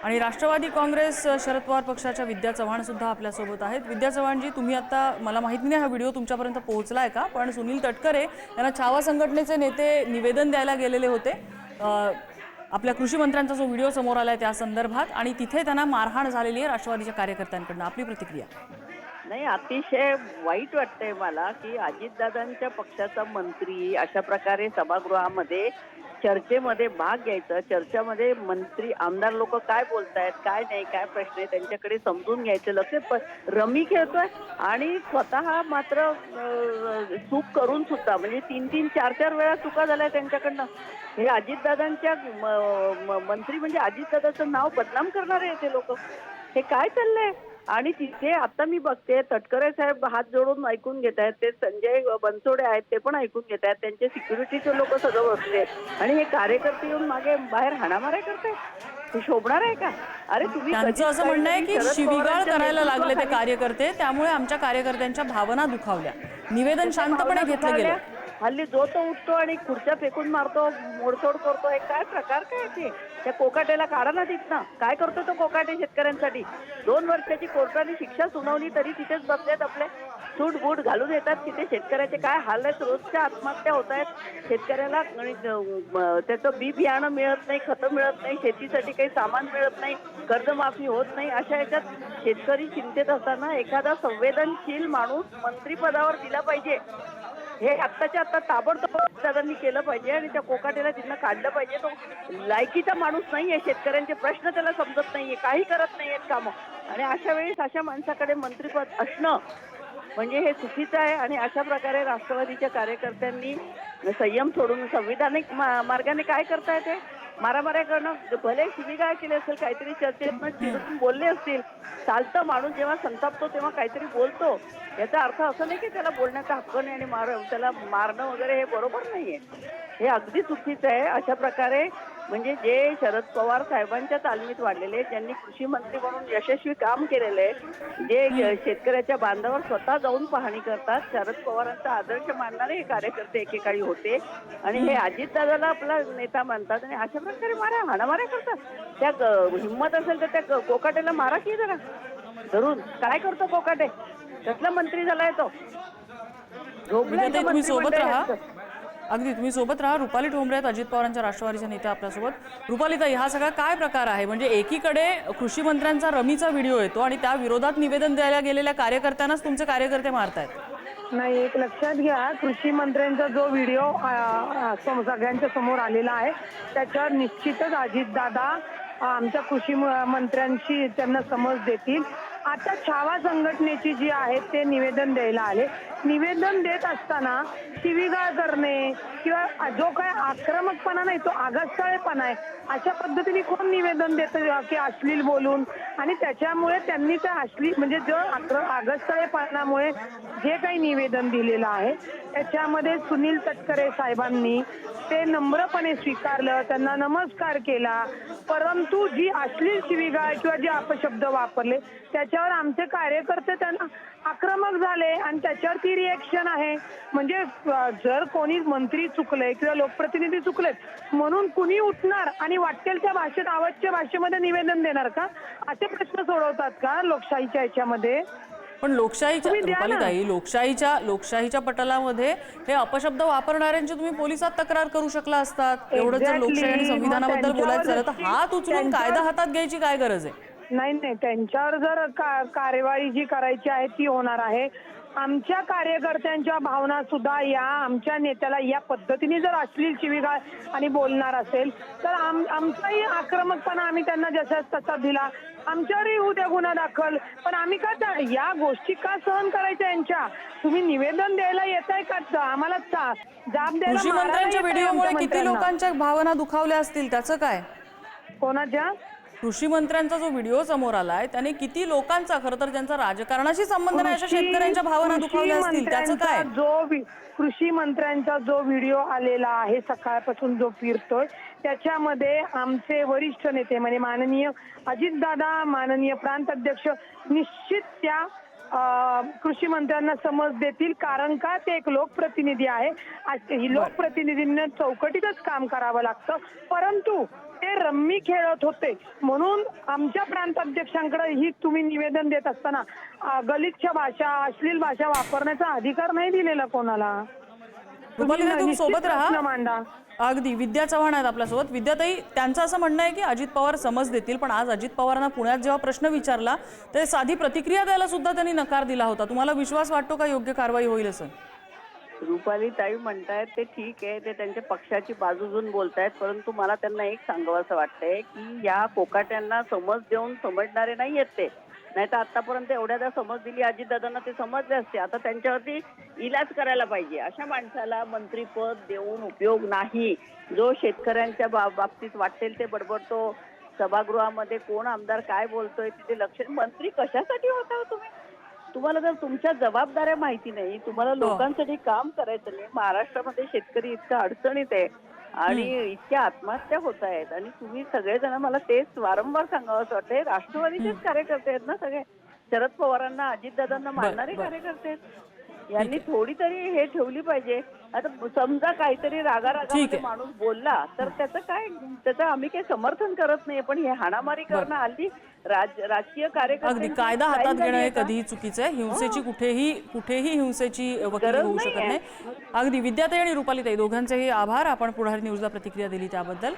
आणि राष्ट्रवादी काँग्रेस शरद पवार पक्षाच्या विद्या चव्हाण सुद्धा आपल्यासोबत आहेत। विद्या चव्हाणजी, तुम्ही आता मला माहिती नाही हा व्हिडिओ तुमच्यापर्यंत पोहोचलाय का, पण सुनील तटकरे यांना छावा संघटनेचे नेते निवेदन द्यायला गेलेले होते आपल्या कृषी मंत्र्यांचा जो व्हिडिओ समोर आलाय त्या संदर्भात, आणि तिथे त्यांना मारहाण झालेली आहे राष्ट्रवादीच्या कार्यकर्त्यांकडून। आपली प्रतिक्रिया? नाही, अतिशय वाईट वाटतंय मला की अजितदादांच्या पक्षाचा मंत्री अशा प्रकारे सभागृहामध्ये चर्चेमध्ये भाग घ्यायचा, चर्चेमध्ये मंत्री आमदार लोक काय बोलतायत, काय नाही, काय प्रश्न आहे त्यांच्याकडे समजून घ्यायचं, लक्ष रमी खेळतोय आणि स्वतः मात्र चूक करून सुद्धा म्हणजे 3-3, 4-4 वेळा चुका झाल्या त्यांच्याकडनं। हे अजितदादांच्या मंत्री म्हणजे अजितदादाचं नाव बदनाम करणारे आहेत ते लोक। हे काय चाललंय? आणि तिथे आता मी बघते तटकरे साहेब हात जोडून ऐकून घेत आहेत, ते संजय बनसोडे आहेत ते पण ऐकून घेत आहेत, त्यांचे सिक्युरिटीचे लोक सगळं बसले आणि हे कार्यकर्ते येऊन मागे बाहेर हाणामाऱ्या करताय। हे शोभणार आहे का? अरे तुम्ही त्यांचं असं म्हणणं आहे की शिवीगाळ करायला लागले ते कार्यकर्ते, त्यामुळे आमच्या कार्यकर्त्यांच्या भावना दुखावल्या, निवेदन शांतपणे घेतलं गेलं। हल्ली जो तो उठतो आणि खुर्च्या फेकून मारतो, मोडतोड करतो, हे काय प्रकार काय ते? त्या कोकाटेला काढा ना तिथनं। काय करतो तो कोकाटे शेतकऱ्यांसाठी? 2 वर्षाची कोर्टाने शिक्षा सुनावली तरी तिथेच बसलेत आपले, सूट बूट घालून येतात। तिथे शेतकऱ्याचे काय हाल आहेत, रोजच्या आत्महत्या होत आहेत शेतकऱ्याला, त्याचं बी बियाणं मिळत नाही, खतं मिळत नाही, शेतीसाठी काही सामान मिळत नाही, कर्जमाफी होत नाही। अशा याच्यात शेतकरी चिंतेत असताना एखादा संवेदनशील माणूस मंत्रिपदावर दिला पाहिजे। हे आत्ताच्या आत्ता ताबडतोब दादांनी केलं पाहिजे आणि त्या कोकाटेला तिथनं काढलं पाहिजे। तो लायकीचा माणूस नाहीये, शेतकऱ्यांचे प्रश्न त्याला समजत नाहीये, काही करत नाहीयेत कामं, आणि अशा वेळेस अशा माणसाकडे मंत्रिपद असणं म्हणजे हे चुकीचं आहे। आणि अशा प्रकारे राष्ट्रवादीच्या कार्यकर्त्यांनी संयम सोडून संविधानिक मार्गाने काय करता येते, मारामाऱ्या करणं, भले शिवीगाळ केली असेल, काहीतरी चर्चेतनं चिडून बोलले असतील, चालतं। माणूस जेव्हा संतापतो तेव्हा काहीतरी बोलतो, याचा अर्थ असं नाही की त्याला बोलण्याचा हक्क नाही आणि त्याला मारणं वगैरे हे बरोबर नाहीये, हे अगदी चुकीचं आहे। अशा प्रकारे म्हणजे जे शरद पवार साहेबांच्या तालमीत वाढलेले, ज्यांनी कृषी मंत्री म्हणून यशस्वी काम केलेलं आहे, जे शेतकऱ्याच्या बांधावर स्वतः जाऊन पाहणी करतात, शरद पवारांचा आदर्श मानणारे हे कार्यकर्ते एकेकाळी होते आणि हे अजितदादाला आपला नेता मानतात आणि अशा प्रकारे हाणामाऱ्या करतात। त्या हिंमत असेल तर त्या कोकाटेला मारा की जरा धरून। काय करतो कोकाटे? कसला मंत्री झालाय तो? तुम्ही सोबत राहा, अगदी तुम्ही सोबत राहा। रुपाली ठोंबरे आहेत, अजित पवारांच्या राष्ट्रवादीच्या नेत्या आपल्यासोबत। रुपालीताई, हा सगळा काय प्रकार आहे? म्हणजे एकीकडे कृषी मंत्र्यांचा रमीचा व्हिडिओ येतो आणि त्या विरोधात निवेदन द्यायला गेलेल्या कार्यकर्त्यांनाच तुमचे कार्यकर्ते मारतायत। नाही, एक लक्षात घ्या, कृषी मंत्र्यांचा जो व्हिडिओ सगळ्यांच्या समोर आलेला आहे त्याच्यावर निश्चितच अजितदादा आमच्या कृषी मंत्र्यांशी त्यांना समज देतील। आता छावा संघटनेची जी आहे ते निवेदन द्यायला आले, निवेदन देत असताना शिवीगाळ करणे किंवा जो काय आक्रमकपणा नाही तो आगळसाळेपणा आहे, अशा पद्धतीने कोण निवेदन देतं की अश्लील बोलून? आणि त्याच्यामुळे त्यांनी त्या म्हणजे जो आगळसाळेपणामुळे जे काही निवेदन दिलेलं आहे त्याच्यामध्ये सुनील तटकरे साहेबांनी ते नम्रपणे स्वीकारलं, त्यांना नमस्कार केला, परंतु जी अश्लील शिवीगाळ किंवा जे अपशब्द वापरले त्याच्यावर आमचे कार्यकर्ते त्यांना आक्रमक झाले आणि त्याच्यावर ती रिएक्शन आहे। म्हणजे जर कोणी मंत्री चुकले किंवा लोकप्रतिनिधी चुकलेत म्हणून कुणी उठणार आणि वाटेल त्या भाषेत आवाजच्या भाषेमध्ये निवेदन देणार का? असे प्रश्न सोडवतात का लोकशाहीच्या याच्यामध्ये? पण लोकशाहीच्या, रुपालीताई, लोकशाहीच्या पटलामध्ये हे अपशब्द वापरणाऱ्यांची तुम्ही पोलिसात तक्रार करू शकला असतात। एवढं जर लोकशाही आणि संविधानाबद्दल बोलायचं झालं तर हात उचलून कायदा हातात घ्यायची काय गरज आहे? नाही, त्यांच्यावर जर कार्यवाही जी करायची आहे ती होणार आहे। आमच्या कार्यकर्त्यांच्या भावना सुद्धा या आमच्या नेत्याला या पद्धतीने जर अश्लील शिवीगाळ आणि बोलणार असेल तर आमचाही आक्रमकपणा आम्ही त्यांना जसाच तसा दिला, आमच्यावरही उद्या गुन्हा दाखल। पण आम्ही का या गोष्टी का सहन करायच्या यांच्या? तुम्ही निवेदन द्यायला येताय का? आम्हाला जाब द्यायला? कृषी मंत्र्यांच्या व्हिडिओमुळे किती लोकांच्या भावना दुखावल्या असतील, त्याचं काय? कोणाच्या? कृषी मंत्र्यांचा जो व्हिडिओ समोर आलाय त्याने किती लोकांचा, खरं तर ज्यांचा राजकारणाशी संबंध नाही अशा शेतकऱ्यांच्या भावना दुखावल्या असतील, त्याचं काय? कृषी मंत्र्यांचा जो व्हिडिओ आलेला आहे सकाळपासून जो फिरतोय त्याच्यामध्ये आमचे वरिष्ठ नेते म्हणजे माननीय अजितदादा, माननीय प्रांत अध्यक्ष निश्चित त्या कृषी मंत्र्यांना समज देतील, कारण का ते एक लोकप्रतिनिधी आहे। लोकप्रतिनिधींना चौकटीतच काम करावं लागतं, परंतु ते रम्मी खेळत होते म्हणून आमच्या प्रांताध्यक्षांकडे ही तुम्ही निवेदन देत असताना गलिच्छ भाषा, अश्लील भाषा वापरण्याचा अधिकार नाही दिलेला कोणाला. रुपालीताई, तुम्ही निश्चित सोबत राहा. प्रश्न मांडा. अगदी. विद्या चव्हाण आहेत आपल्यासोबत. विद्याताई, त्यांचं असं म्हणणं आहे की अजित पवार समज देतील, पण आज अजित पवारांना पुण्यात जेव्हा प्रश्न विचारला तर साधी प्रतिक्रिया द्यायला सुद्धा त्यांनी नकार दिला होता. तुम्हाला विश्वास वाटतो का योग्य कारवाई होईल असं? रुपाली ताई म्हणतायत ते ठीक आहे, ते त्यांच्या पक्षाची बाजू घेऊन बोलतायत, परंतु मला त्यांना एक सांगावं असं वाटतंय की या कोकाट्यांना समज देऊन समजणारे नाही आहेत ते. नाही तर आतापर्यंत एवढ्यादा समज दिली अजितदादांना, ते समजले असते. आता त्यांच्यावरती इलाज करायला पाहिजे. अशा माणसाला मंत्रीपद देऊन उपयोग नाही. जो शेतकऱ्यांच्या बाबतीत वाटेल ते बडबडतो, सभागृहामध्ये कोण आमदार काय बोलतोय तिथे लक्ष. मंत्री कशासाठी होता तुम्ही? तुम्हाला जर तुमच्या जबाबदाऱ्या माहिती नाही, तुम्हाला लोकांसाठी काम करायचं नाही. महाराष्ट्रामध्ये शेतकरी इतका अडचणीत आहे आणि इतक्या आत्महत्या होत आहेत आणि तुम्ही सगळेजण, मला तेच वारंवार सांगावं असं वाटतंय, राष्ट्रवादीचेच कार्यकर्ते आहेत ना सगळे. शरद पवारांना, अजितदादांना मानणारे कार्यकर्ते आहेत. यांनी थोडी तरी हे ठेवली पाहिजे. आता समजा काहीतरी रागारागामध्ये माणूस बोलला तर त्याचं आम्ही काही समर्थन करत नाही, पण हे हाणामारी करणं हल्ली राजकीय कार्यकर्ते. अगदी. कायदा हातात घेणं हे कधीही चुकीचं आहे. हिंसेची कुठेही हिंसेची वकील होऊ शकत नाही. अगदी. विद्याताई आणि रुपालीताई दोघांचेही आभार. आपण पुढारी न्यूजला प्रतिक्रिया दिली त्याबद्दल.